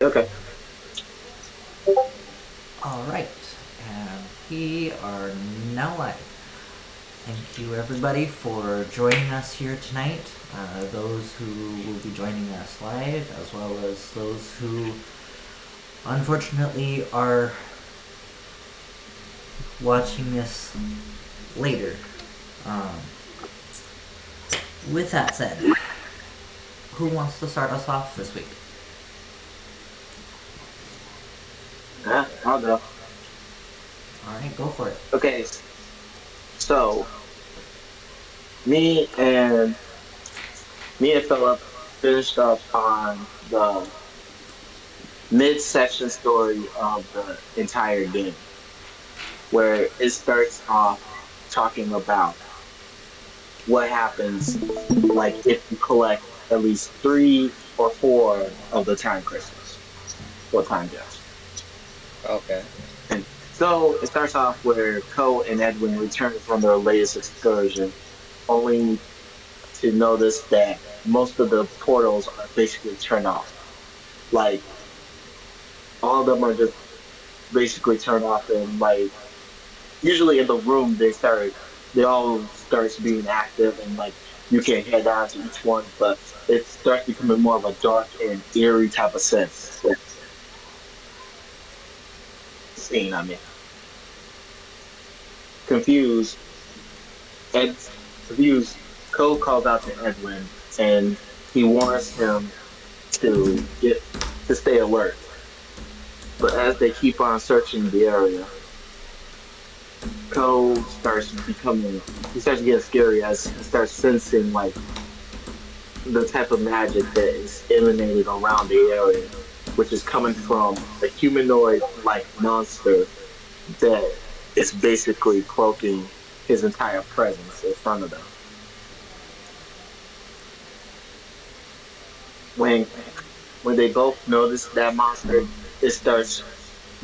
Okay. Alright, and we are now live. Thank you everybody for joining us here tonight. Those who will be joining us live, as well as those who unfortunately are watching this later. Um, with that said, who wants to start us off this week? Yeah, I'll go. Alright, go for it. Okay, so me and me and Philip finished up on the mid-section story of the entire game, where it starts off talking about what happens, like if you collect at least three or four of the time crystals or time gems. Okay. And so it starts off where Ko and Edwin return from their latest excursion, only to notice that most of the portals are basically turned off. Like all of them are just basically turned off, and like usually in the room they all starts being active, and like you can head down to each one, but it starts becoming more of a dark and eerie type of sense. Scene, I mean, confused. Ed confused. Cole calls out to Edwin, and he warns him to stay alert. But as they keep on searching the area, Cole starts becoming he starts getting scary as he starts sensing like the type of magic that is emanated around the area, which is coming from a humanoid like monster that is basically cloaking his entire presence in front of them. When when they both notice that monster, it starts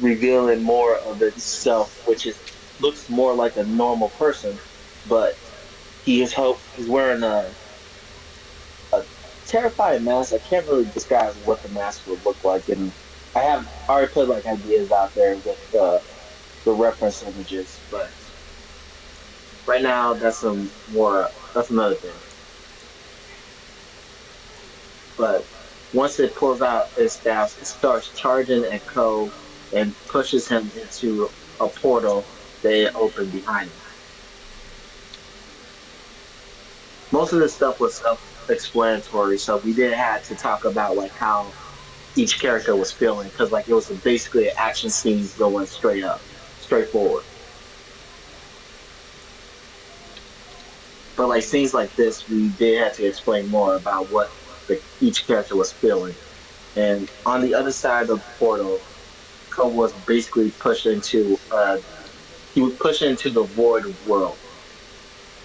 revealing more of itself, which is looks more like a normal person, but he's wearing a terrifying mask. I can't really describe what the mask would look like, and I have already put like ideas out there with the reference images, but right now that's another thing. But once it pulls out its staff, it starts charging at Ko and pushes him into a portal they open behind him. Most of this stuff was self-explanatory, so we didn't have to talk about like how each character was feeling because like it was basically action scenes going straight up, straight forward. But like scenes like this, we did have to explain more about what each character was feeling. And on the other side of the portal, Ko was basically pushed into he was pushed into the void world,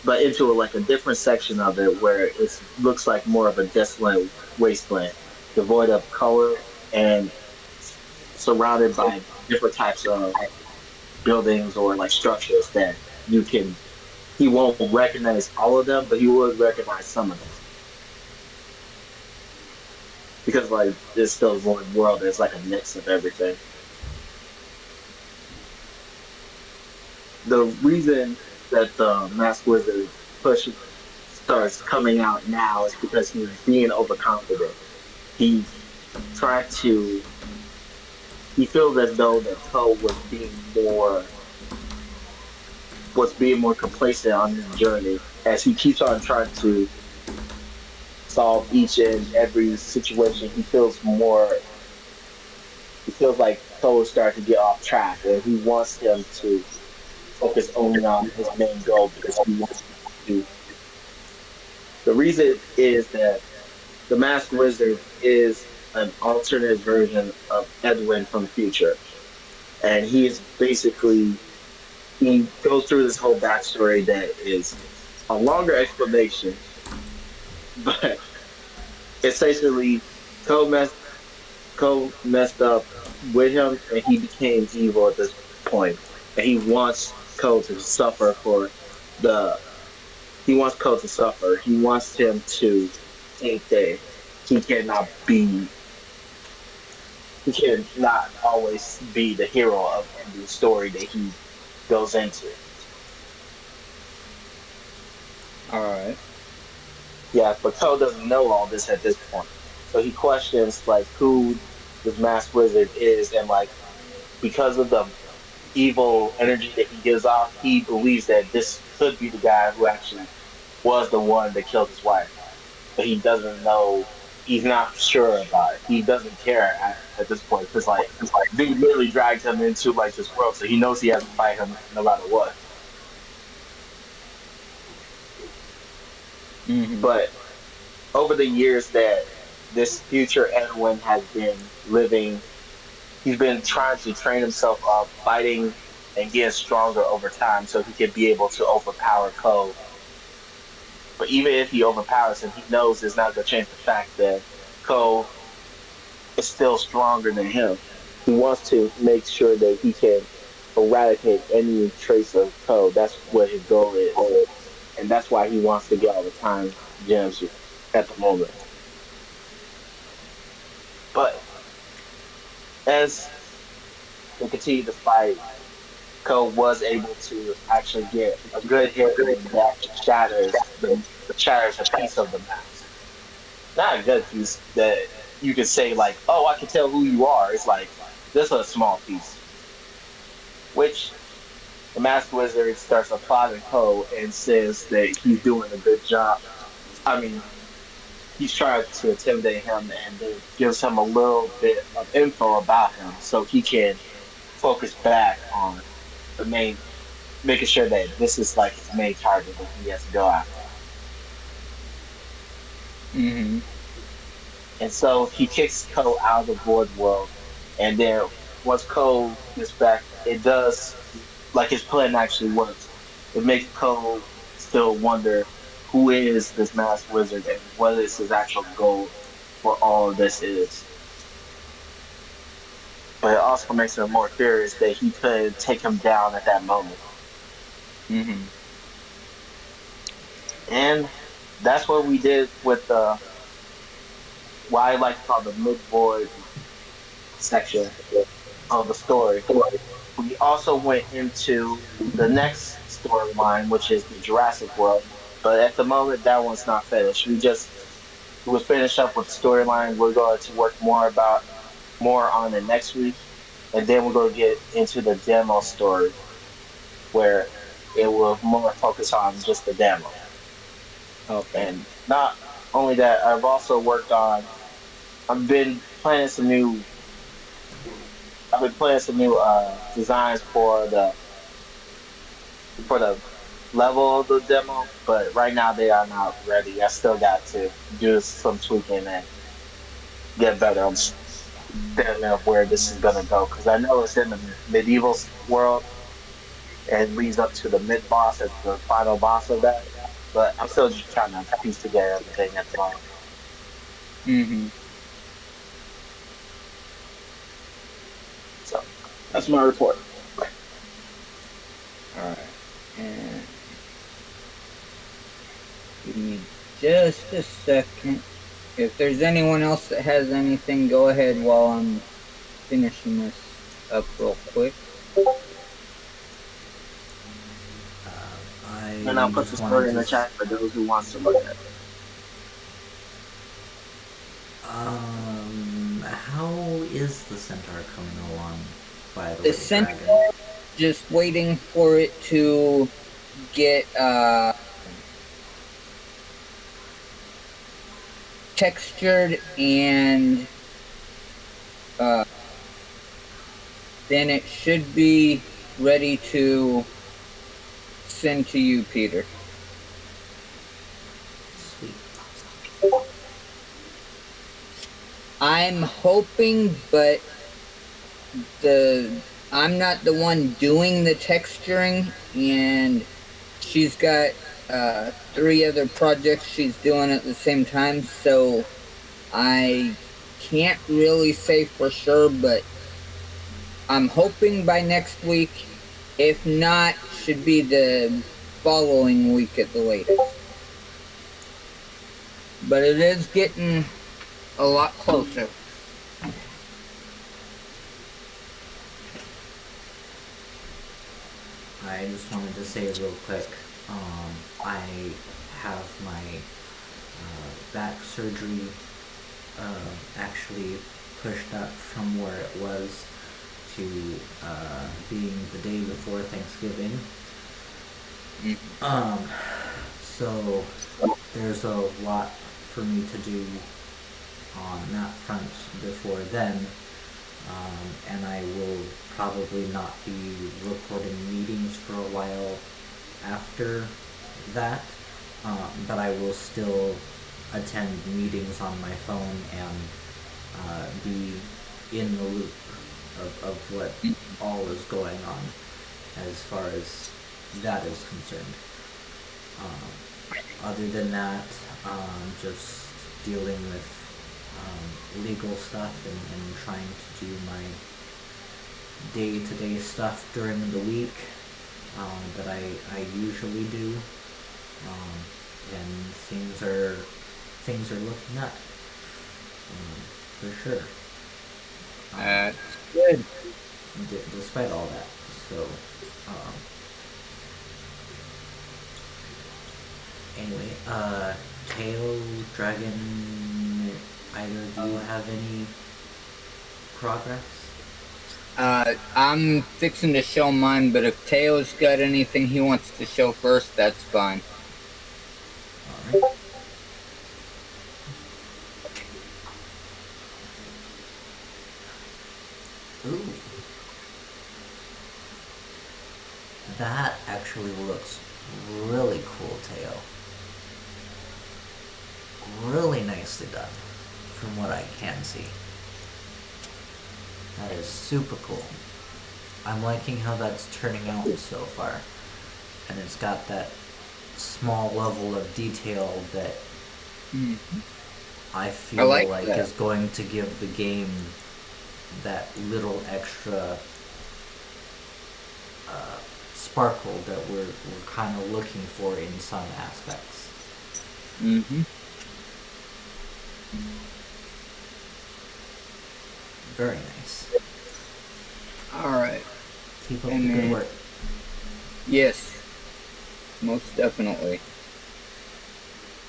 but into like a different section of it where it looks like more of a desolate wasteland, devoid of color and surrounded by different types of buildings or like structures that you can. He won't recognize all of them, but he would recognize some of them because like it's still void world. It's like a mix of everything. The reason that the Mask Wizard push starts coming out now is because he's being overconfident. He tried to. He feels as though that Poe was being more complacent on his journey as he keeps on trying to solve each and every situation. He feels like Poe is starting to get off track, and he wants him to focus only on his main goal because he wants to. The reason is that the Masked Wizard is an alternate version of Edwin from the future, and he goes through this whole backstory that is a longer explanation, but essentially, Cole messed Cole messed up with him, and he became evil at this point, and he wants Cole to suffer for the. He wants Cole to suffer. He wants him to think that he cannot be. he can not always be the hero of every story that he goes into. All right. Yeah, but Ko doesn't know all this at this point. So he questions like who this masked wizard is, and like because of the evil energy that he gives off, he believes that this could be the guy who actually was the one that killed his wife. But he doesn't know. He's not sure about it. He doesn't care at this point because like dude literally dragged him into like this world, so he knows he has to fight him no matter what. Mm-hmm. But over the years that this future Edwin has been living, he's been trying to train himself up, fighting and getting stronger over time, so he can be able to overpower Ko. But even if he overpowers him, he knows it's not going to change the fact that Ko is still stronger than him. He wants to make sure that he can eradicate any trace of Ko. That's what his goal is. And that's why he wants to get all the time gems at the moment. But as they continue to fight, Ko was able to actually get a good hit in that shatters a piece of the mask. Not a good piece that you could say like, oh, I can tell who you are. It's like just a small piece, which the masked wizard starts applauding Ko and says that he's doing a good job. I mean, he's trying to intimidate him and then gives him a little bit of info about him so he can focus back on the main, making sure that this is like his main target that he has to go after. Mm-hmm. And so he kicks Ko out of the void world. And then once Ko gets back, it does like his plan actually works. It makes Ko still wonder who is this masked wizard and what is his actual goal for all of this is. But it also makes him more curious that he could take him down at that moment. Mm-hmm. And that's what we did with the what I like to call the mid void section of the story. We also went into the next storyline, which is the Jurassic World. But at the moment, that one's not finished. We'll finish up with the storyline. We're going to work more on it next week, and then we're going to get into the demo story, where it will more focus on just the demo. Okay. And not only that, I've also worked on. I've been planning some new. I've been planning some new designs for the level of the demo, but right now they are not ready. I still got to do some tweaking and get better understanding of where this is gonna go because I know it's in the medieval world and leads up to the mid boss as the final boss of that. But I'm still just trying to piece together everything at the moment. Mm-hmm. So that's my report. All right. And give me just a second. If there's anyone else that has anything, go ahead while I'm finishing this up real quick. And I'll put the story in the chat for those who wants to look at it. How is the centaur coming along? By the The way, centaur, Dragon? just waiting for it to get textured and then it should be ready to send to you, Peter. Sweet. I'm hoping, but I'm not the one doing the texturing, and she's got 3 other projects she's doing at the same time, so I can't really say for sure, but I'm hoping by next week. If not, should be the following week at the latest. But it is getting a lot closer. I just wanted to say real quick, I have my back surgery actually pushed up from where it was to being the day before Thanksgiving. So there's a lot for me to do on that front before then, and I will probably not be recording meetings for a while after that, but I will still attend meetings on my phone and be in the loop of what all is going on as far as that is concerned. Other than that, just dealing with legal stuff and trying to do my day-to-day stuff during the week that I usually do, and things are looking up for sure. That's good. Despite all that, so anyway, Tail, Dragon, either do you have any progress? I'm fixing to show mine, but if Teo's got anything he wants to show first, that's fine. Alright. Ooh. That actually looks really cool, Teo. Really nicely done, from what I can see. That is super cool. I'm liking how that's turning out so far. And it's got that small level of detail that I feel like that. is going to give the game that little extra sparkle that we're kind of looking for in some aspects. Very nice. Alright. Keep up the good work. Yes. Most definitely.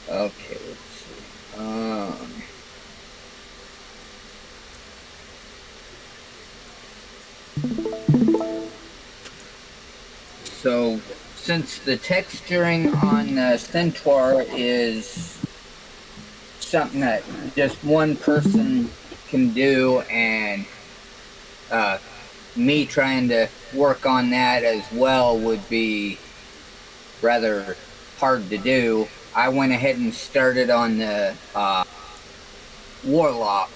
Okay, let's see. So, since the texturing on the Centaur is something that just one person can do, and me trying to work on that as well would be rather hard to do, I went ahead and started on the Warlock.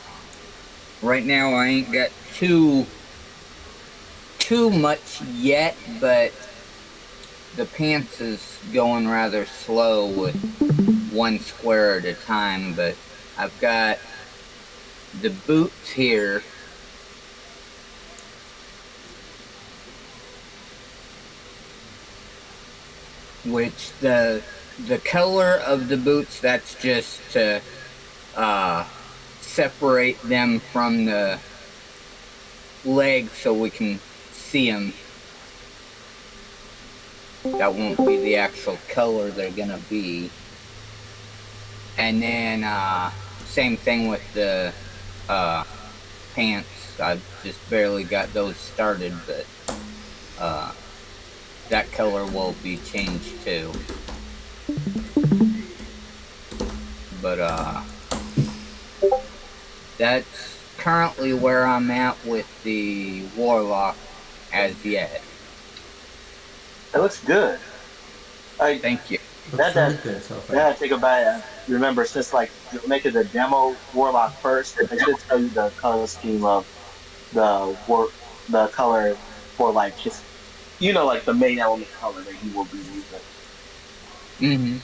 Right now I ain't got too much yet, but the pants is going rather slow with one square at a time, but I've got the boots here. Which the color of the boots, that's just to separate them from the legs so we can see them. That won't be the actual color they're gonna be. And then same thing with the pants. I've just barely got those started, but that color will be changed too. But that's currently where I'm at with the Warlock as yet. It looks good. Thank you. Looks really good so far. Yeah, take a bite. Remember, since like you're making the demo Warlock first, it should tell you the color scheme of the color for like his, like the main element color that he will be using.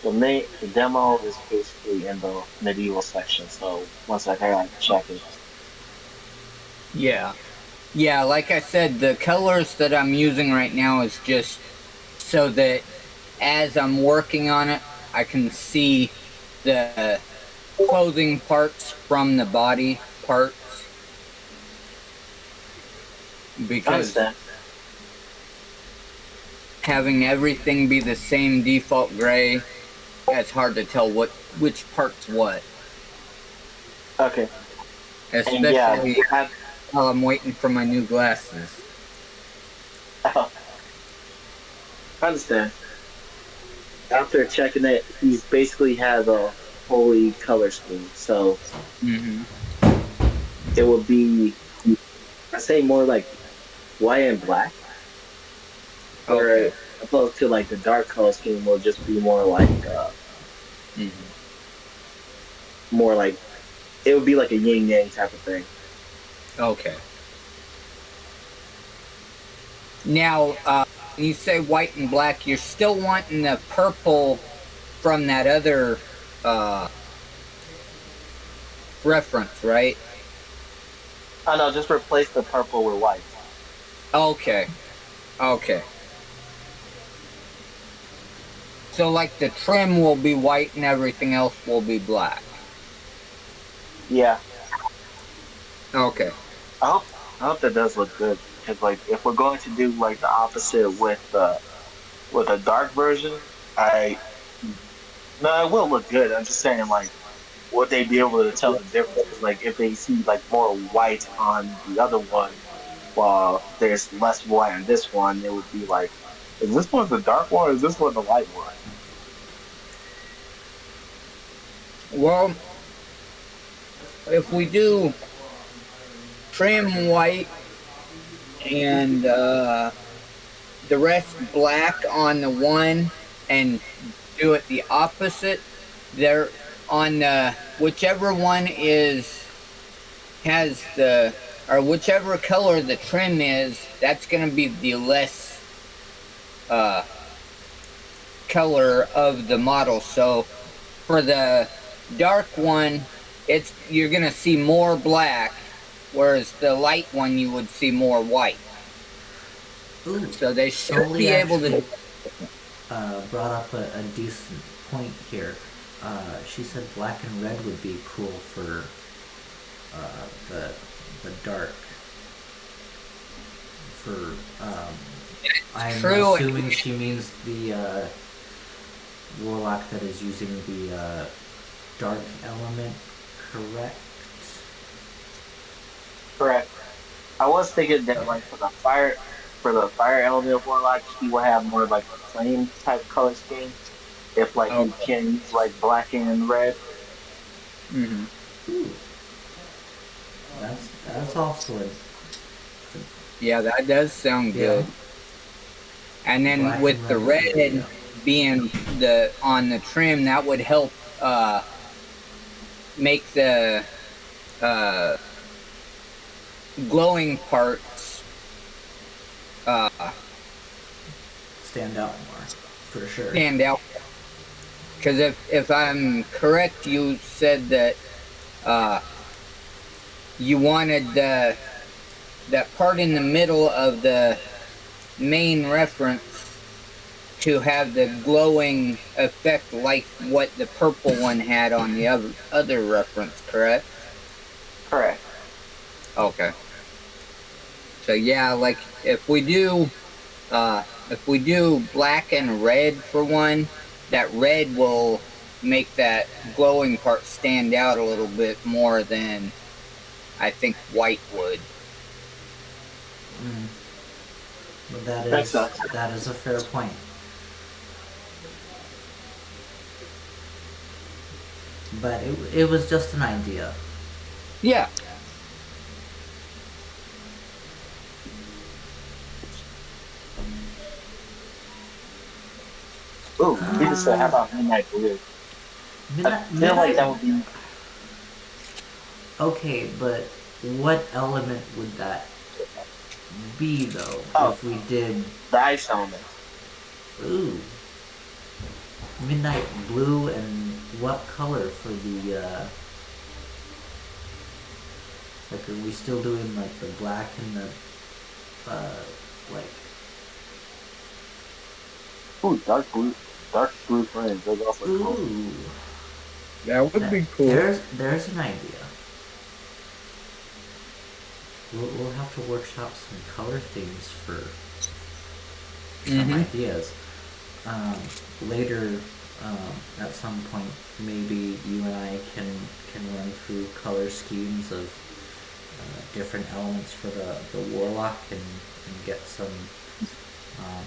The demo is basically in the medieval section. So once I can check it. Yeah, like I said, the colors that I'm using right now is just so that as I'm working on it, I can see the clothing parts from the body parts. I because understand. having everything be the same default gray, it's hard to tell which part's what. Okay. And yeah, Especially while I'm waiting for my new glasses. I understand. After checking it, he's basically has a fully color scheme. So Mm-hmm. it would be, I say more like white and black, Okay. where opposed to like the dark color scheme will just be more like Mm-hmm. more like it would be like a yin yang type of thing. Okay. Now, when you say white and black, you're still wanting the purple from that other uh, reference, right? Oh no, just replace the purple with white. Okay. Okay. So, like, the trim will be white and everything else will be black. Yeah, Okay. I hope I hope that does look good because like if we're going to do like the opposite with a dark version, I no, it will look good. I'm just saying like would they be able to tell the difference? Because like if they see like more white on the other one while there's less white on this one, it would be like, is this one the dark one or is this one the light one? Well, if we do trim white and the rest black on the one and do it the opposite, there on the whichever one is has the or whichever color the trim is, that's going to be the less uh, color of the model. So for the dark one, it's you're going to see more black, whereas the light one you would see more white. Ooh, So they should Soli be able to. actually brought up a decent point here. She said black and red would be cool for the dark. For I'm True. assuming she means the warlock that is using the dark element, correct? Correct. I was thinking that like for the fire element of Warlock, he will have more like a flame type color scheme. If like Oh. you can use like black and red. Mm-hmm. Ooh, that's also a Yeah, that does sound good. yeah. And then Black with and the red is good, red being the on the trim, that would help make the uh, glowing parts stand out more for sure. stand out. Because if I'm correct, you said that you wanted that part in the middle of the main reference to have the glowing effect like what the purple one had on the other reference, correct? Correct. Okay. So yeah, like if we do black and red for one, that red will make that glowing part stand out a little bit more than I think white would. Mm. But that Makes sense. is a fair point. But it was just an idea. Yeah. Ooh, Peter said, how about Midnight Blue? I feel like that would be Okay, but what element would that be though? oh, If we did the ice element. ooh midnight blue and what color for the like are we still doing like the black and the like Ooh, dark blue flames. Those also cool. ooh That would be cool. there's an idea. we'll have to workshop some color themes for some Mm-hmm. ideas. Um, Later, at some point, maybe you and I can run through color schemes of different elements for the warlock and get some um,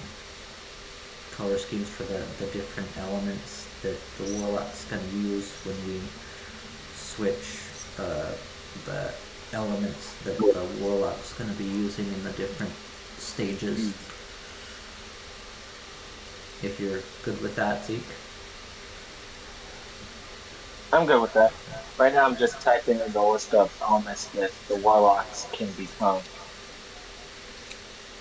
color schemes for the different elements that the warlock's going to use when we switch the elements that the warlock's going to be using in the different stages. If you're good with that, Zeke. I'm good with that. Right now, I'm just typing in the list of elements that the warlocks can become.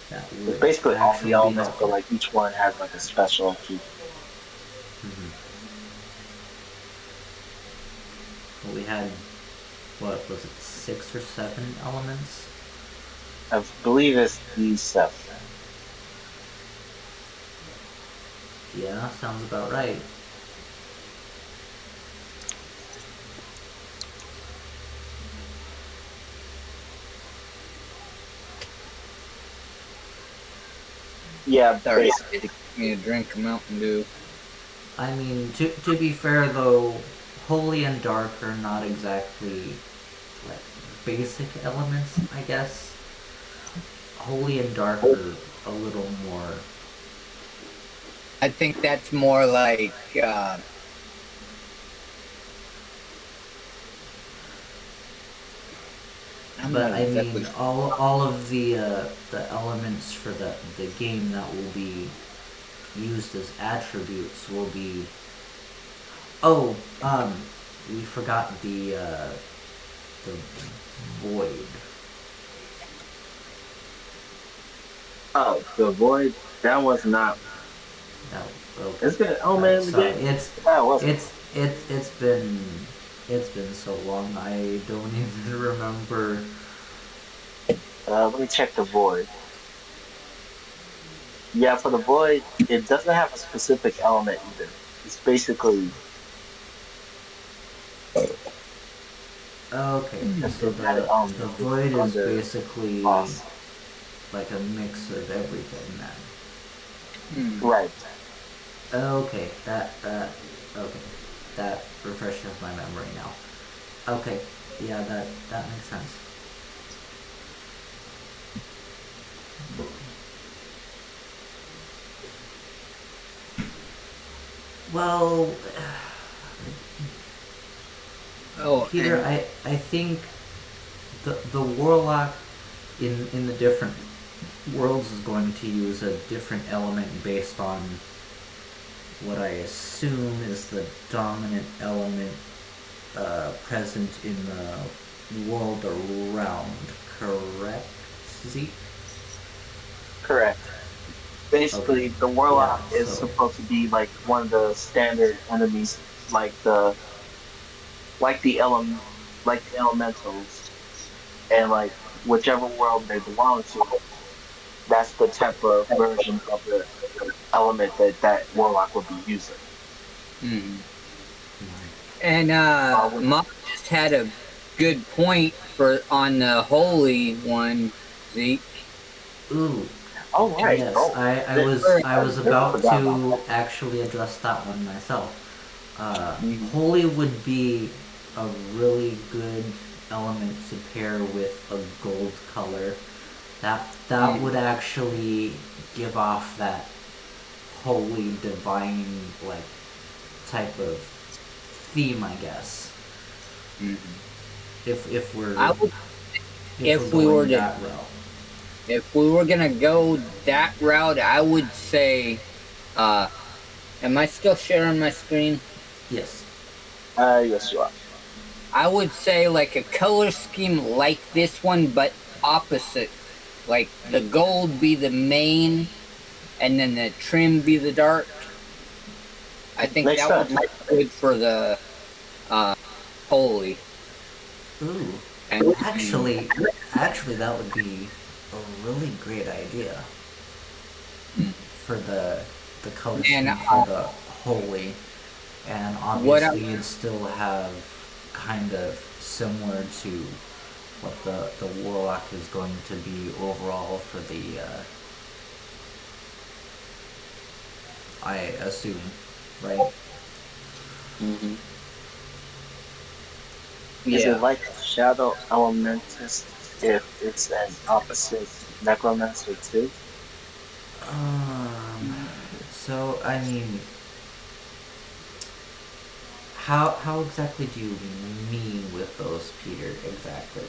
That It's would basically all the actually be elements, but helpful. like each one has like a specialty. Well, we had, what was it, 6 or 7 elements? I believe it's D7. Yeah, sounds about right. Yeah, Sorry, basically. take me a drink of Mountain Dew. I mean, to be fair though, holy and dark are not exactly like basic elements, I guess. Holy and dark are a little more. I think that's more like I'm But not I exactly mean, all of the elements for the game that will be used as attributes will be. Oh, we forgot the void. Oh, the void. That was not. No, okay. It's good. Oh Alright, man, the sorry. game. That wasn't. It's been so long I don't even remember. Let me check the void. Yeah, for the void, it doesn't have a specific element either. It's basically Okay, an so embedded the element void is under basically boss. like a mix of everything then. Right. Okay, okay, that refreshes my memory now. Okay, yeah, that makes sense. Well, Peter, and I think the warlock in the different worlds is going to use a different element based on what I assume is the dominant element present in the world around. Correct, Zeke? Correct. Okay. Basically, the Yeah. warlock is So. supposed to be like one of the standard enemies, like the element, like the elementals, and like whichever world they belong to. That's the type of version of the element that warlock would be using. With Mom just had a good point for on the holy one, Zeke. Ooh. oh right, Yes, oh, I I was never about forgot about to that. actually address that one myself. Mm-hmm. Holy would be a really good element to pair with a gold color. That would actually give off that holy divine like type of theme, I guess. If we're I would, if we're if we were going to, that route. if we were gonna go that route, I would say, am I still sharing my screen? Yes. Yes, you are. I would say like a color scheme like this one, but opposite. Like the gold be the main, and then the trim be the dark. I think Makes that would sense. look good for the holy. Ooh. And Actually, that would be a really great idea for the color and scheme for the holy, and what I obviously you'd still have kind of similar to what the warlock is going to be overall for the I assume, right? Mm-hmm. Is it Yeah. like a shadow elementus if it's an opposite necromancer too? Um, so I mean, how exactly do you mean with those, Peter? Exactly.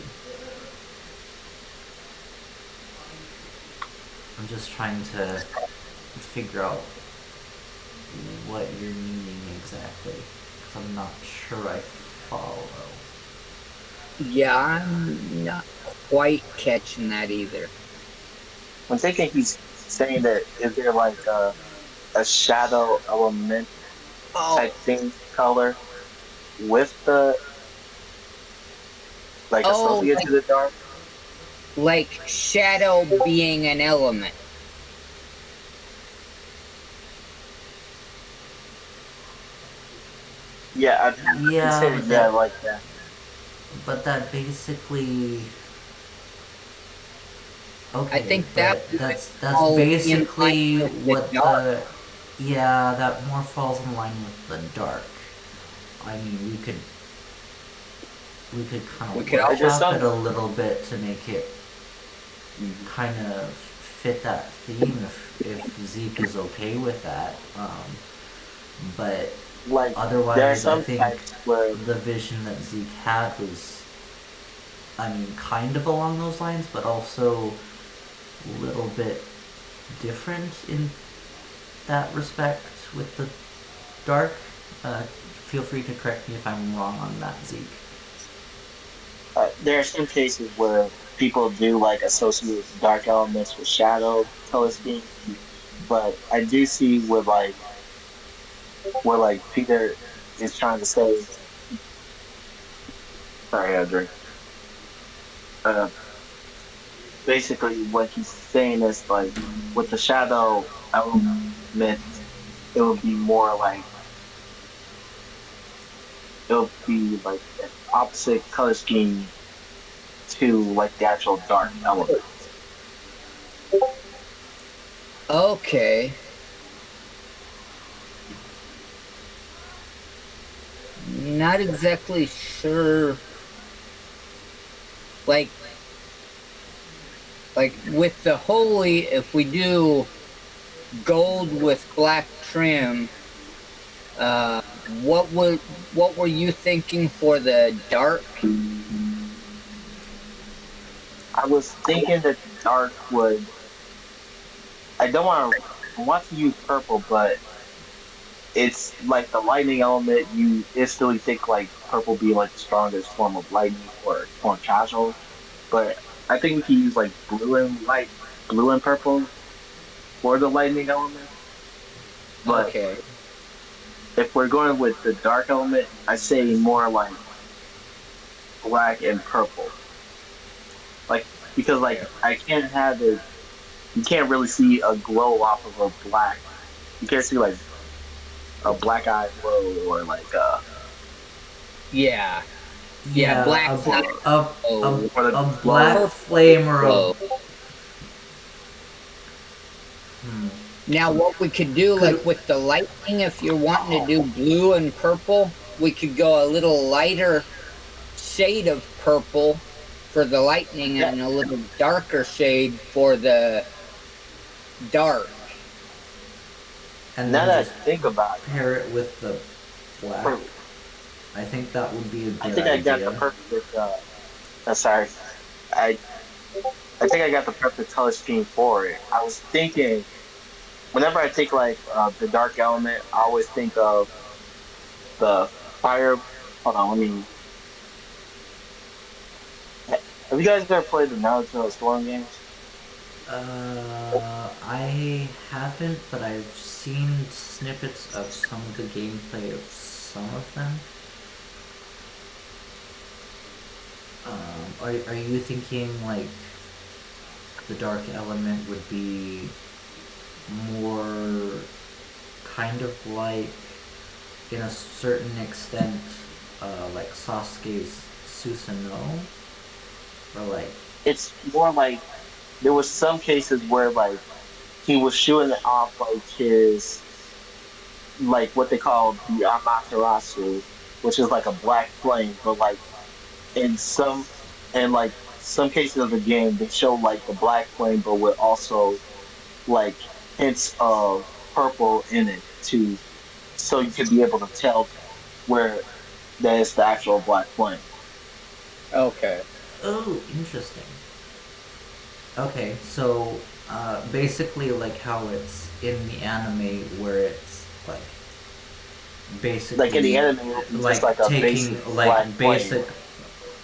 I'm just trying to figure out what you're meaning exactly, because I'm not sure I follow. Yeah, I'm not quite catching that either. I'm thinking he's saying that is there like a shadow element Oh, type thing color with the like oh, associated to the dark? like shadow being an element. Yeah, I'd Yeah, consider yeah like that. but that basically, I okay, think that but would that's fall in line basically with the what dark. yeah, that more falls in line with the dark. I mean, we could kind We of could There's workshop it some a little bit to make it mhm. kind of fit that theme if Zeke is okay with that. But like there are otherwise, I some think types where the vision that Zeke had was, I mean, kind of along those lines, but also a little bit different in that respect with the dark. Feel free to correct me if I'm wrong on that, Zeke. there are some cases where people do like associate dark elements with shadow color schemes, but I do see where like Peter is trying to say. Sorry, I drink. Uh, Basically, what he's saying is like with the shadow element, it would be more like it would be like an opposite color scheme to like the actual dark element. Okay. Not exactly sure. Like, like with the holy, if we do gold with black trim, uh, what would what were you thinking for the dark? I was thinking that the dark would. I don't want to. I want to use purple, but it's like the lightning element. You instantly think like purple being like the strongest form of lightning or more casual. But I think we can use like blue and purple for the lightning element. But Okay. if we're going with the dark element, I say more like black and purple. Like because like I can't have it. You can't really see a glow off of a black. You can't see like a black eye glow or like Yeah. Yeah. Yeah, Black's not oh, or the a glow. black purple flame or a glow. hmm. Now, what we could do, Could like with the lightning, if you're wanting to do blue and purple, we could go a little lighter shade of purple for the lightning Yeah. and a little darker shade for the dark. and Now then that I just think about it, pair it with the black. per- I think that would be a I good think I got the idea. perfect. Sorry, I I think I got the perfect color scheme for it. I was thinking whenever I think like the dark element, I always think of the fire. Hold on, let me. Have you guys ever played the Naruto Storm games? I haven't, but I've seen snippets of some of the gameplay of some of them. Are you thinking like the dark element would be more kind of like, in a certain extent, like Sasuke's Susanoo? or like It's more like there was some cases where like he was shooting off like his like what they call the Amaterasu, which is like a black flame, but like in some and like some cases of the game they show like the black flame but with also like hints of purple in it too, so you can be able to tell where that is the actual black flame. Okay. oh, interesting. Okay, so basically like how it's in the anime where it's like Like in the basically anime it would be just like like a taking basic like black flame. basic,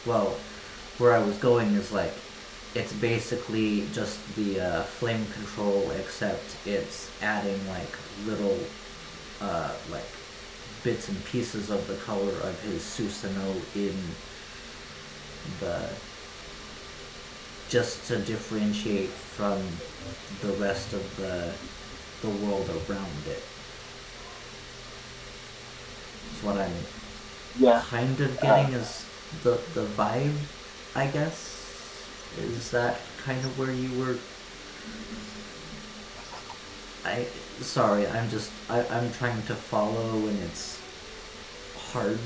well, where I was going is like it's basically just the flame control, except it's adding like little like bits and pieces of the color of his Susanoo in the, just to differentiate from the rest of the world around it. Is what I'm Yeah. kind of Uh, getting is the vibe, I guess. Is that kind of where you were? I sorry, I'm trying to follow and it's hard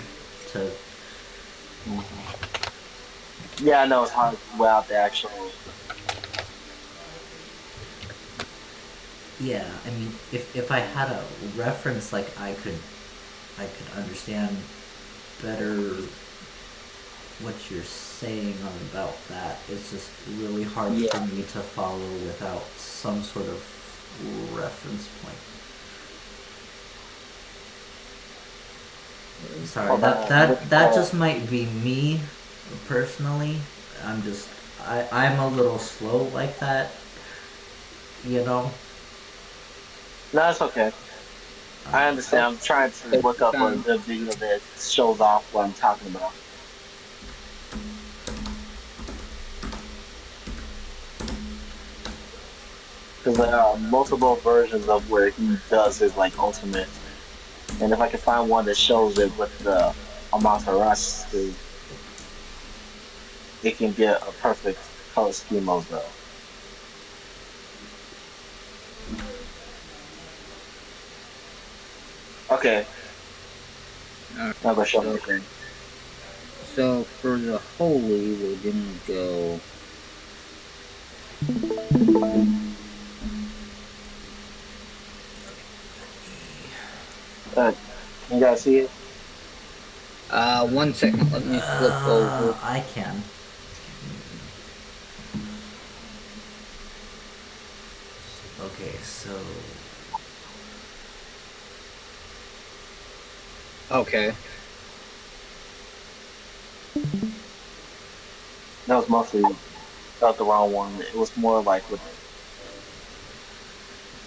to. yeah, I know it's hard without the actual. Yeah, I mean, if I had a reference, like I could understand better what you're saying about that. It's just really hard Yeah. for me to follow without some sort of reference point. Sorry, Hold that on. What that you that call? just might be me personally. I'm just I'm a little slow like that, you know. No, it's okay. I understand. Oh, I'm trying to take look your up a time. good video that shows off what I'm talking about. Because there are multiple versions of where he does his like ultimate, and if I can find one that shows it with the Amaterasu, it can get a perfect color scheme of the. Okay, Alright, not gonna show me so anything. so for the holy, we're gonna go. Can you guys see it? 1 second. Let me flip over. I can. Okay, so Okay. That was mostly not the wrong one. It was more like with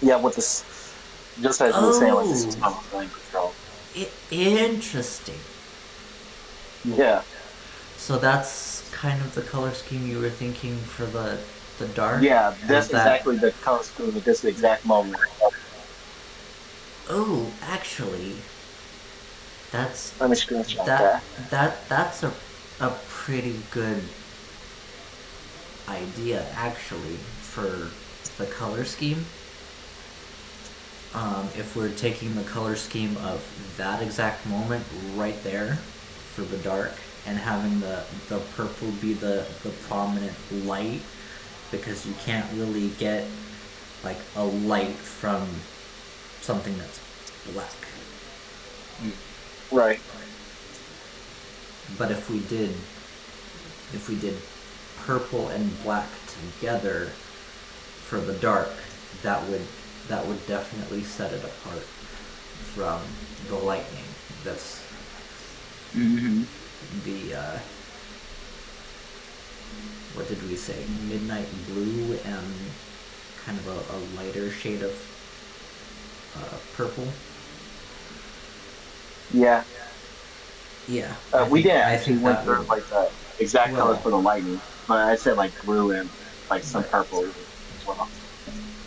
yeah, with this. Just as you were saying, like the oh, system flame control. interesting. Yeah, So that's kind of the color scheme you were thinking for the dark. yeah, Was that's that? exactly the color scheme at this exact moment. Oh, actually, that's Let me screenshot that that. that's a pretty good idea actually for the color scheme. If we're taking the color scheme of that exact moment right there for the dark and having the purple be the prominent light, because you can't really get like a light from something that's black. Right. But if we did purple and black together for the dark, that would definitely set it apart from the lightning. That's Mm-hmm. the what did we say? Midnight blue and kind of a lighter shade of purple. Yeah. Yeah, We didn't I actually think went that would, through like the exact colors well, for the lightning, but I said like blue and like some but purple as well.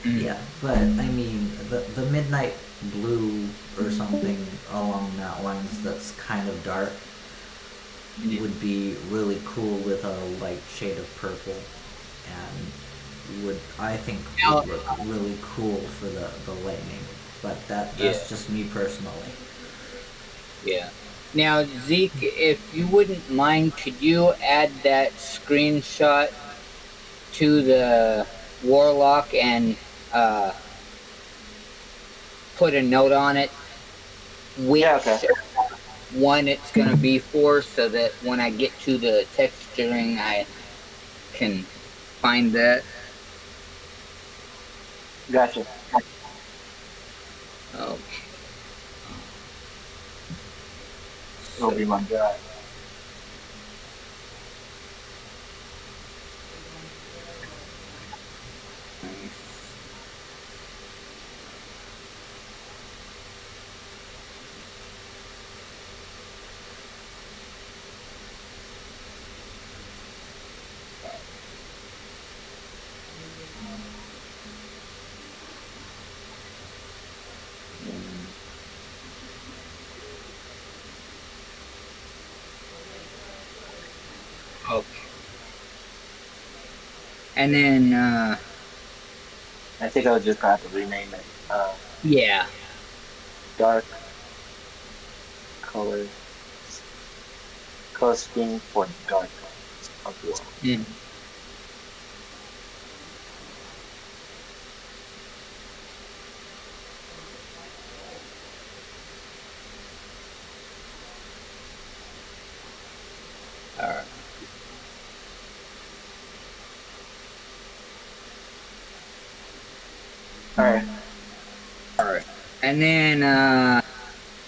Mm. yeah, but I mean the midnight blue or something along that lines that's kind of dark. would be really cool with a light shade of purple, and would, I think, Now, would look really cool for the lightning. But yeah, that's just me personally. yeah. Now, Zeke, if you wouldn't mind, could you add that screenshot to the Warlock and uh, put a note on it Yeah, okay. which one it's going to be for, so that when I get to the texturing, I can find that. Gotcha. Okay. It'll be my guy. Okay. And then, I think I'll just have to rename it. yeah. Dark color scheme for dark of world. Mm. All right. All right. All right. And then,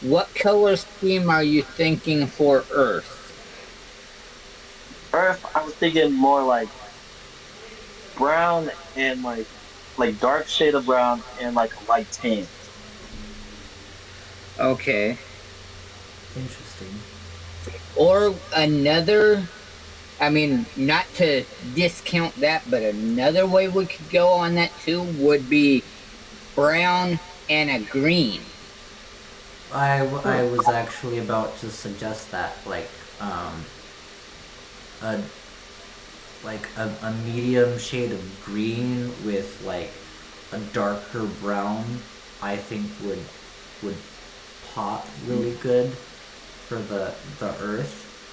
what color scheme are you thinking for Earth? Earth, I was thinking more like brown and like dark shade of brown and like a light tan. Okay. Interesting. Or another, I mean, not to discount that, but another way we could go on that too would be brown and a green. I was actually about to suggest that, a a medium shade of green with like a darker brown, I think would pop really good for the earth.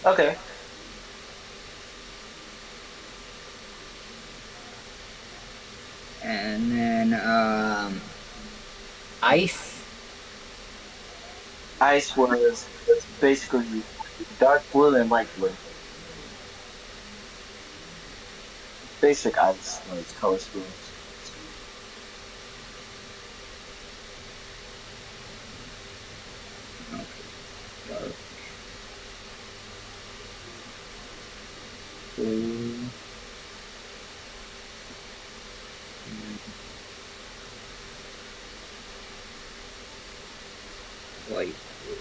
Okay. And then, ice. Ice was basically dark blue and light blue. Basic ice, like color schemes. Dark blue. Light blue.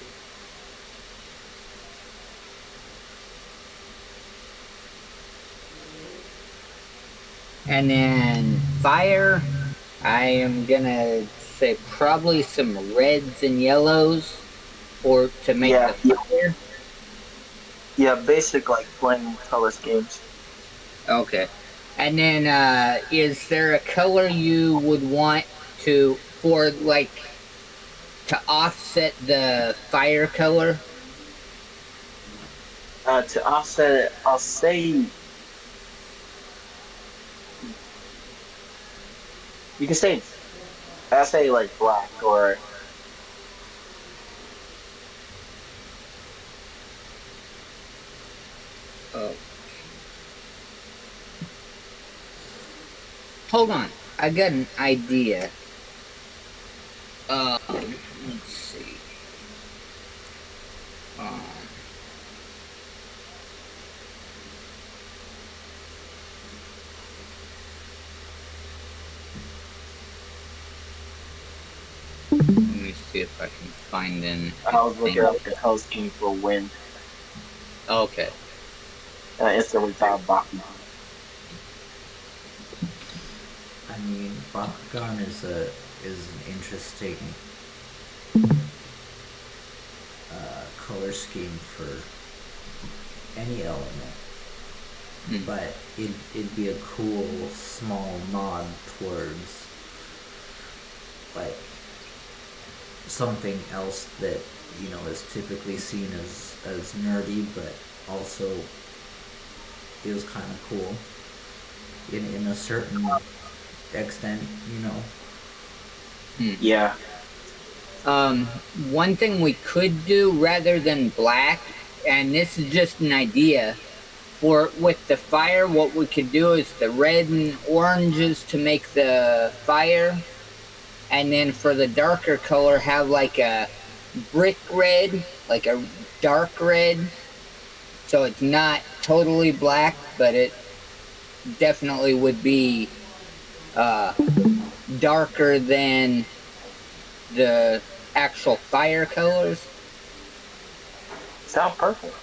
And then fire, I am gonna say probably some reds and yellows or to make Yeah, the fire. yeah, basic like plain color schemes. Okay. And then is there a color you would want to for like to offset the fire color? To offset it, I'll say you can say I'll say like black or Oh. Hold on. I got an idea. Let's see. Um, let me see if I can find an. I was looking up the color scheme for wind, Okay. and I instantly thought of Bakugan. I mean, Bakugan is an interesting color scheme for any element, but it'd be a cool small nod towards like something else that is typically seen as nerdy, but also is kind of cool in a certain extent. Yeah. One thing we could do rather than black, and this is just an idea, for with the fire, what we could do is the red and oranges to make the fire, and then for the darker color, have like a brick red, like a dark red, so it's not totally black, but it definitely would be darker than the actual fire colors. Sound perfect.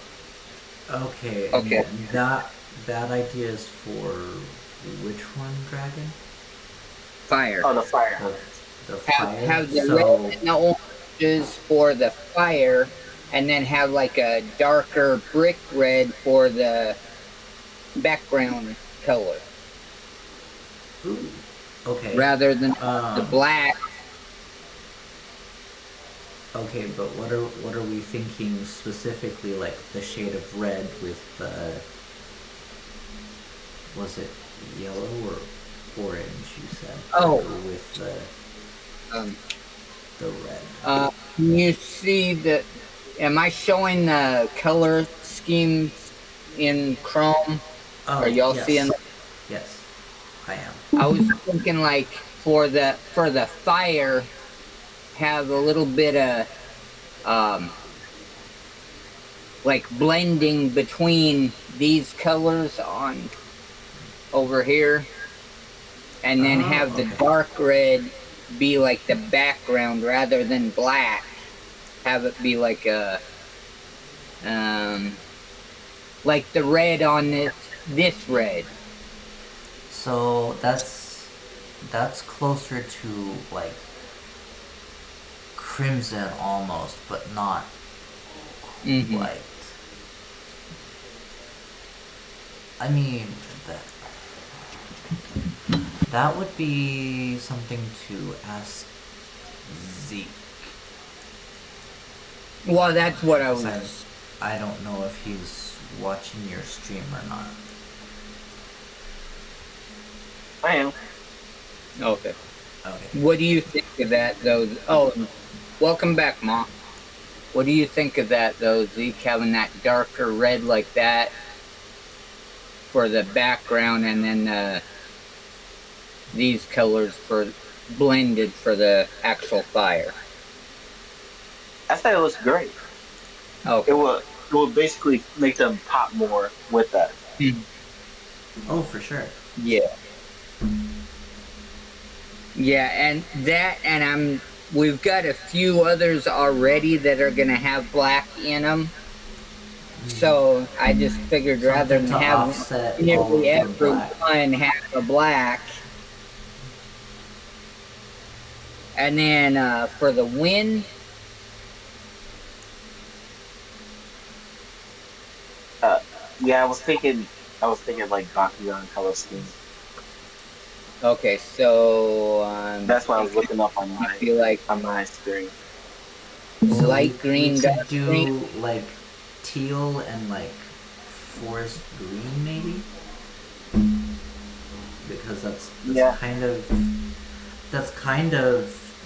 Okay. Okay. And that idea is for which one, Dragon? Fire. Oh, the fire. The fire. Have the So red and the oranges for the fire, and then have like a darker brick red for the background color, ooh, okay. rather than the black. Okay, but what are we thinking specifically? Like the shade of red with was it yellow or orange? You said. Oh. With the red. Can you see the? Am I showing the color schemes in Chrome? Oh, Are y'all yes. seeing? Yes, I am. I was thinking like for the fire, have a little bit of like blending between these colors on over here, and then have the okay. dark red be like the background rather than black. Have it be like a like the red on this red. So that's closer to like crimson almost, but not Mhm. quite. I mean, that would be something to ask Zeke. Well, that's what I 'Cause was. I don't know if he's watching your stream or not. I am. Okay. Okay. What do you think of that, though? Oh, welcome back, Mom. What do you think of that, though, Zeke, having that darker red like that for the background, and then these colors for blended for the actual fire? I thought it was great. Okay. It would basically make them pop more with that. Oh, for sure. Yeah. Yeah, and that, and we've got a few others already that are gonna have black in them. So I just figured rather than Something to have offset all nearly of the black. everyone have a black, and then for the wind, Yeah, I was thinking like Bakugan color scheme. okay, so That's why I was looking up on I feel like my screen. So light we green, could dark do green. like teal and like forest green maybe, because that's Yeah. kind of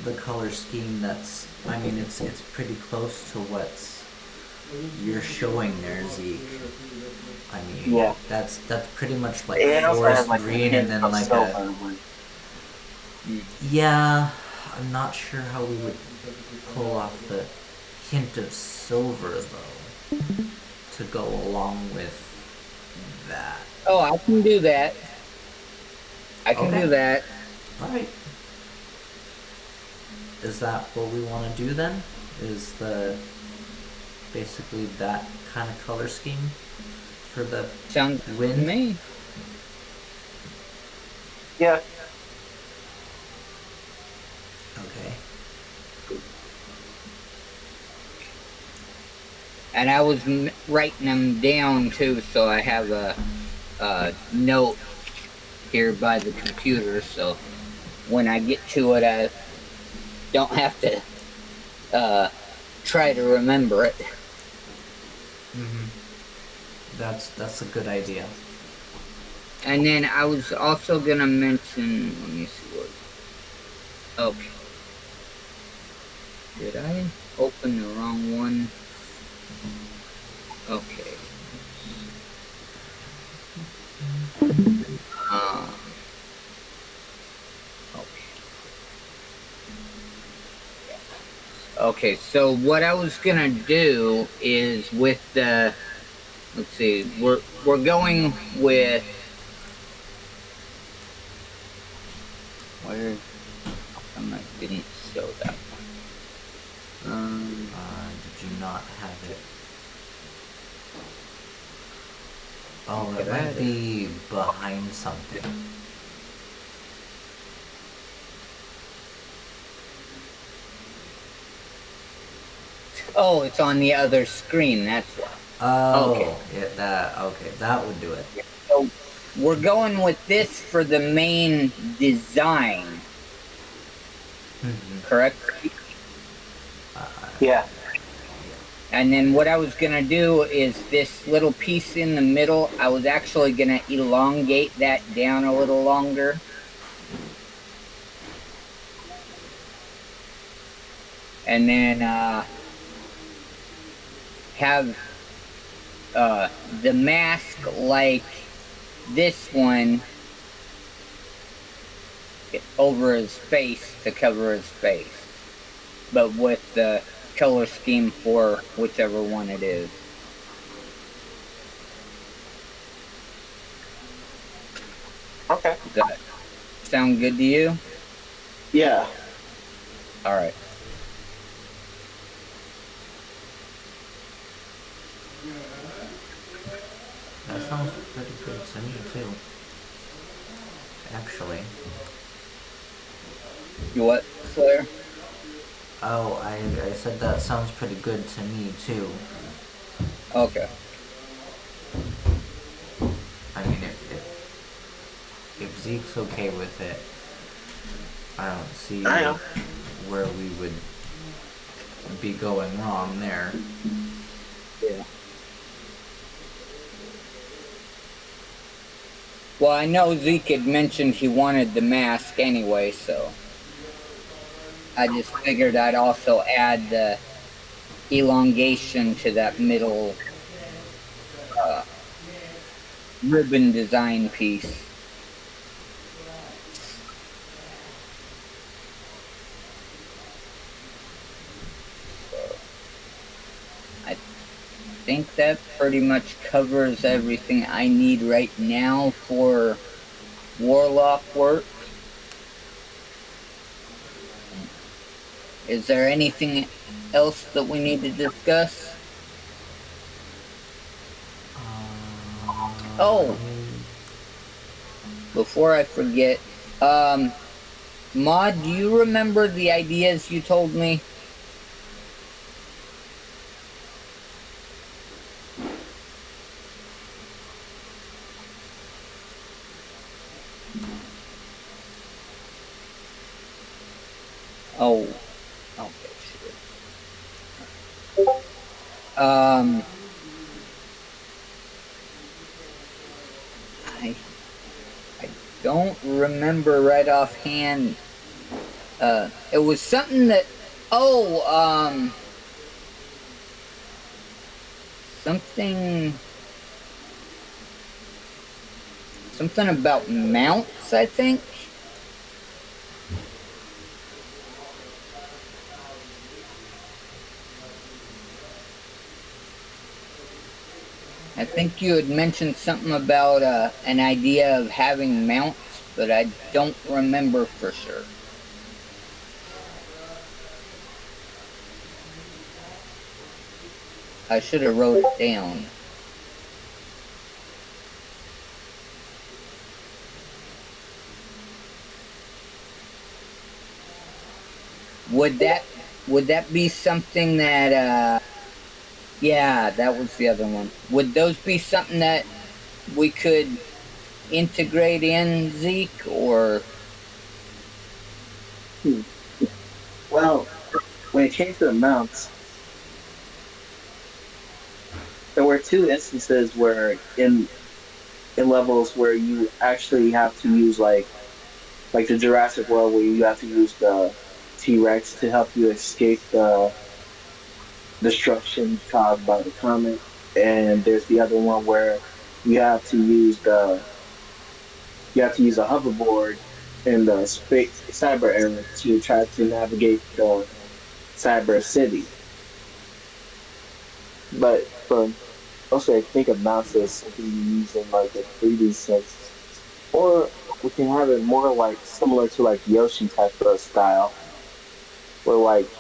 the color scheme that's. I mean, it's pretty close to what's you're showing there, Zeke. I mean, Yeah. that's pretty much like It also forest has like green and then like silver. yeah. I'm not sure how we would pull off the hint of silver though to go along with that. Oh, I can do that. I can Okay. do that. All right. Is that what we want to do then? Is the basically that kind of color scheme for the Sounds good to wind? me. Yeah. Okay. And I was writing them down too, so I have a note here by the computer, so when I get to it, I don't have to try to remember it. That's a good idea. And then I was also gonna mention, let me see what. Okay. Did I open the wrong one? Okay. Okay, so what I was gonna do is with the, let's see, we're going with, where, how come I didn't show that one? Did you not have it? Oh, it Okay, might be behind something. Oh, it's on the other screen, that's why. Oh, Okay. Yeah, that would do it. So we're going with this for the main design, correct? Yeah. And then what I was gonna do is this little piece in the middle, I was actually gonna elongate that down a little longer. And then have the mask like this one over his face to cover his face, but with the color scheme for whichever one it is. Okay. Does that sound good to you? Yeah. All right. That sounds pretty good to me too. Actually. You what, Slayer? Oh, I said that sounds pretty good to me too. Okay. I mean, if Zeke's okay with it, I don't see where we would be going wrong there. Yeah. Well, I know Zeke had mentioned he wanted the mask anyway, so I just figured I'd also add the elongation to that middle ribbon design piece. So I think that pretty much covers everything I need right now for Warlock work. Is there anything else that we need to discuss? Oh, before I forget, Maud, do you remember the ideas you told me? Oh, okay, sure. I don't remember right offhand. It was something that, something about mounts, I think. I think you had mentioned something about an idea of having mounts, but I don't remember for sure. I should have wrote it down. Would that be something that Yeah, that was the other one. Would those be something that we could integrate in, Zeke, or? Hmm. Well, when it came to the mounts, there were two instances where in levels where you actually have to use like the Jurassic World where you have to use the T Rex to help you escape the destruction caused by the comet. And there's the other one where you have to use the you have to use a hoverboard in the space cyber era to try to navigate the cyber city. But for also I think of mouse as something you use in like a 3D sense. Or we can have it more like similar to like Yoshi type of style, where like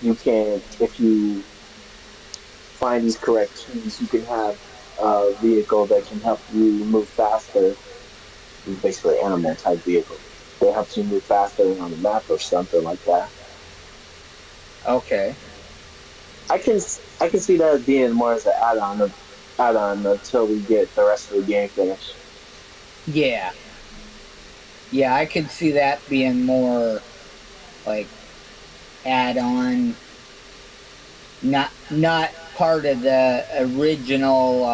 you can if you find these correct keys, you can have a vehicle that can help you move faster. Basically, animal type vehicle that helps you move faster around the map or something like that. Okay. I can I can see that being more as an add-on until we get the rest of the game finished. Yeah. Yeah, I could see that being more like add-on, not part of the original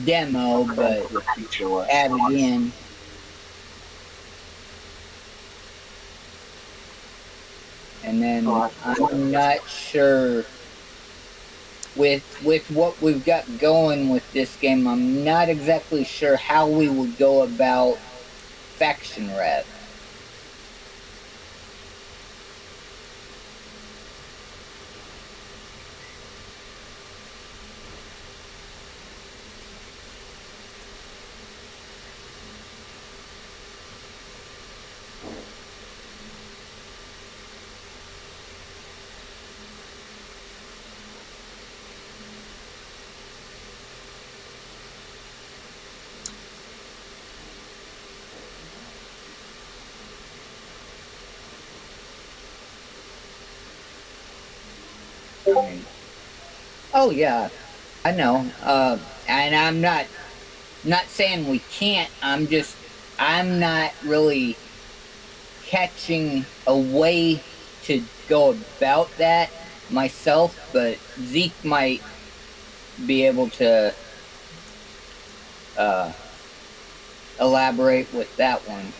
demo, Plan but for the future was. added in. And Oh, then I'm not sure with what we've got going with this game. I'm not exactly sure how we would go about faction rep. I mean, oh yeah, I know. And I'm not saying we can't. I'm not really catching a way to go about that myself, but Zeke might be able to uh, elaborate with that one.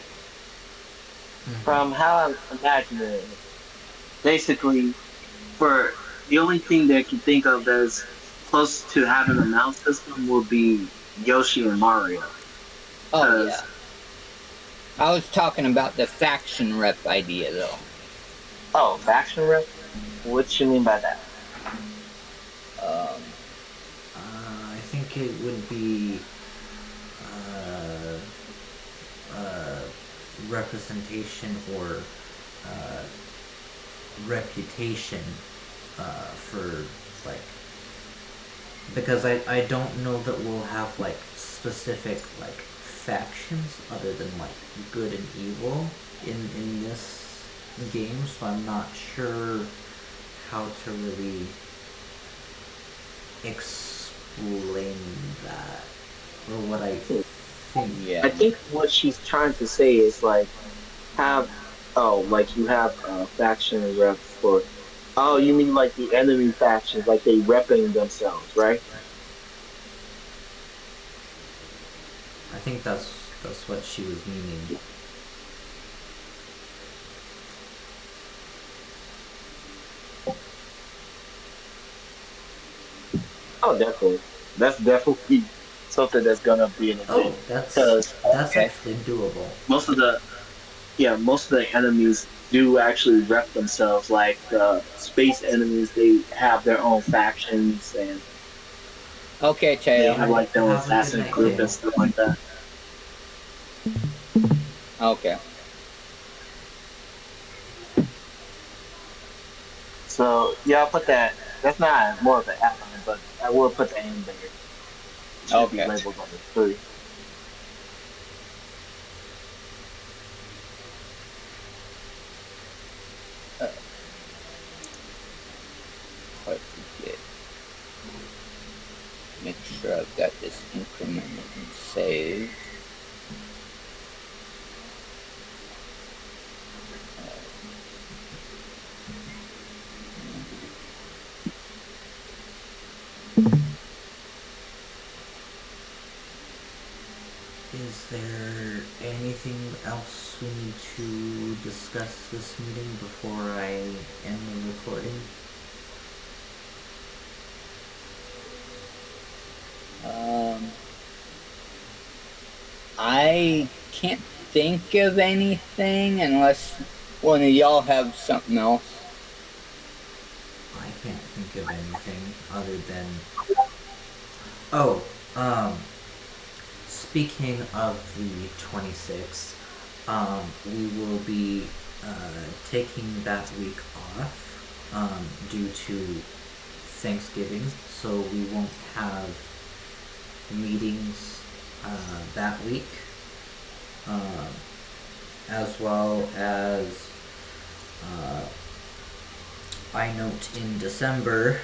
from how I'm imagining it, basically, for the only thing that I can think of that's close to having a mouse system will be Yoshi and Mario. Oh yeah, Because, I was talking about the faction rep idea though. oh, faction rep? What you mean by that? Um, I think it would be uh, uh, representation or uh, reputation for like because I don't know that we'll have like specific like factions other than like good and evil in this game, so I'm not sure how to really explain that or what I think. yeah. I think what she's trying to say is like have like you have a faction rep for oh you mean like the enemy factions like they repping themselves, right? I think that's what she was meaning. Oh, definitely. That's definitely something that's gonna be in the Oh, game that's because that's Okay. actually doable. most of the most of the enemies do actually rep themselves. Like the space enemies, they have their own factions and Okay, they Teo. have like their own Have a good assassin night, group and Tail. stuff like that. Okay. So yeah, I'll put that. That's not more of an add-on, but I will put that in there. It should be Okay. labeled on the three. make sure I've got this incremented and saved. Is there anything else we need to discuss this meeting before I end the recording? I can't think of anything unless one of y'all have something else. I can't think of anything other than... speaking of the 26th, we will be taking that week off due to Thanksgiving, so we won't have meetings that week, as well as I note in December,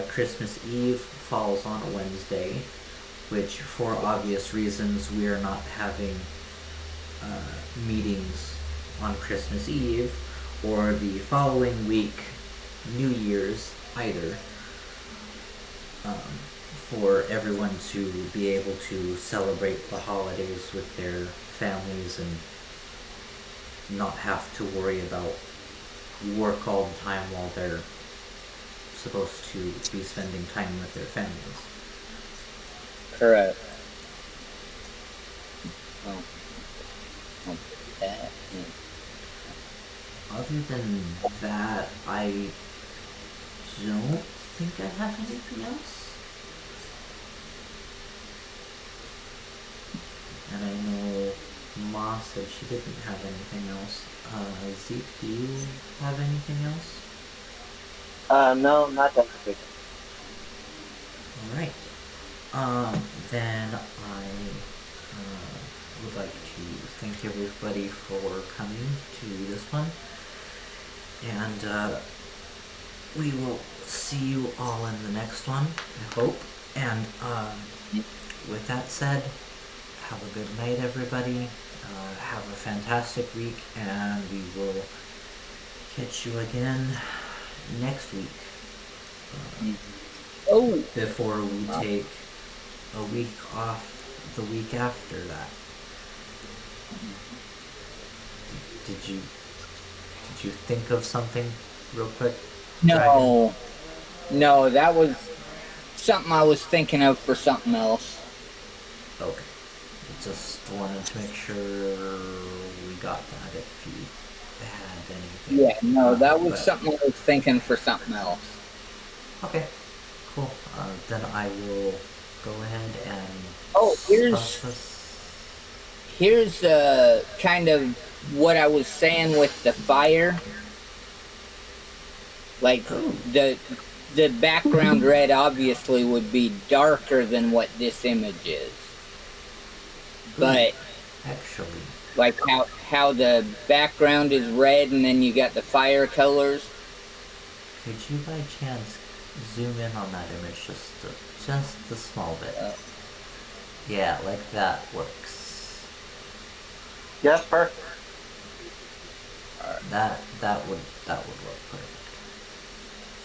Christmas Eve falls on a Wednesday, which for obvious reasons we are not having meetings on Christmas Eve or the following week, New Year's either, for everyone to be able to celebrate the holidays with their families and not have to worry about work all the time while they're supposed to be spending time with their families. Correct. Oh. That. Other than that, I don't think I have anything else. And I know Ma said she didn't have anything else. Zeke, do you have anything else? No, not that big. Alright. Then I would like to thank everybody for coming to this one. And we will see you all in the next one, I hope. And with that said, have a good night, everybody. Have a fantastic week, and we will catch you again next week. Before we take a week off the week after that. Did you think of something real quick? No. No, that was something I was thinking of for something else. Okay. Just wanted to make sure we got that if you had anything. Yeah, no, that was something I was thinking for something else. Okay, cool. Then I will go ahead and... Oh, here's kind of what I was saying with the fire. Like, the background red obviously would be darker than what this image is. But actually, like how the background is red and then you got the fire colors. Could you by chance zoom in on that image just a small bit? Yeah, like that works. Yes, perfect. That would work perfect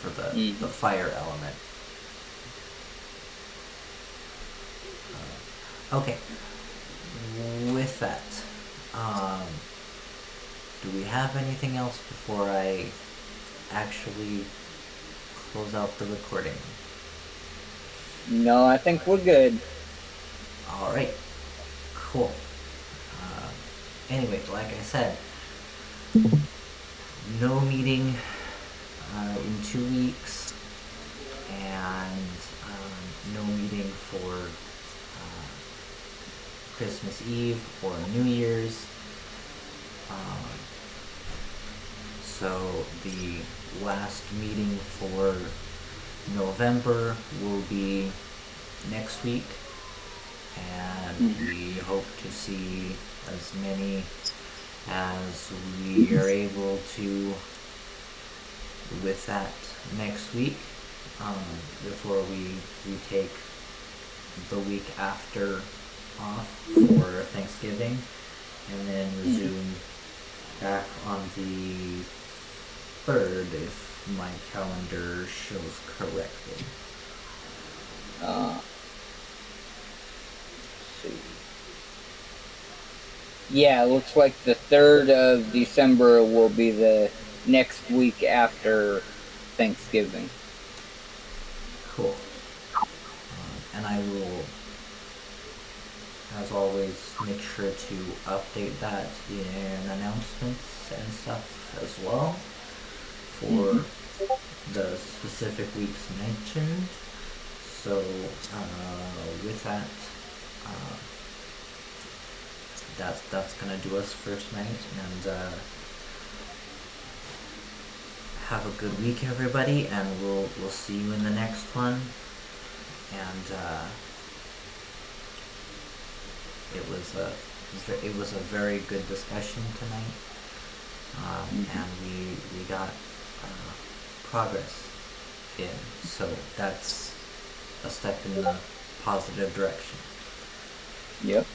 for the fire element. Okay. With that, do we have anything else before I actually close out the recording? No, I think we're good. Alright, cool. Anyway, like I said, no meeting in 2 weeks, and no meeting for Christmas Eve or New Year's. So the last meeting for November will be next week, and we hope to see as many as we are able to with that next week, before we take the week after off for Thanksgiving, and then resume back on the 3rd if my calendar shows correctly. Let's see. Yeah, looks like the 3rd of December will be the next week after Thanksgiving. Cool. And I will, as always, make sure to update that in announcements and stuff as well for the specific weeks mentioned. So with that, that's gonna do us for tonight, and have a good week, everybody, and we'll see you in the next one. And it was a very good discussion tonight, and we got progress in, so that's a step in the positive direction. Yep.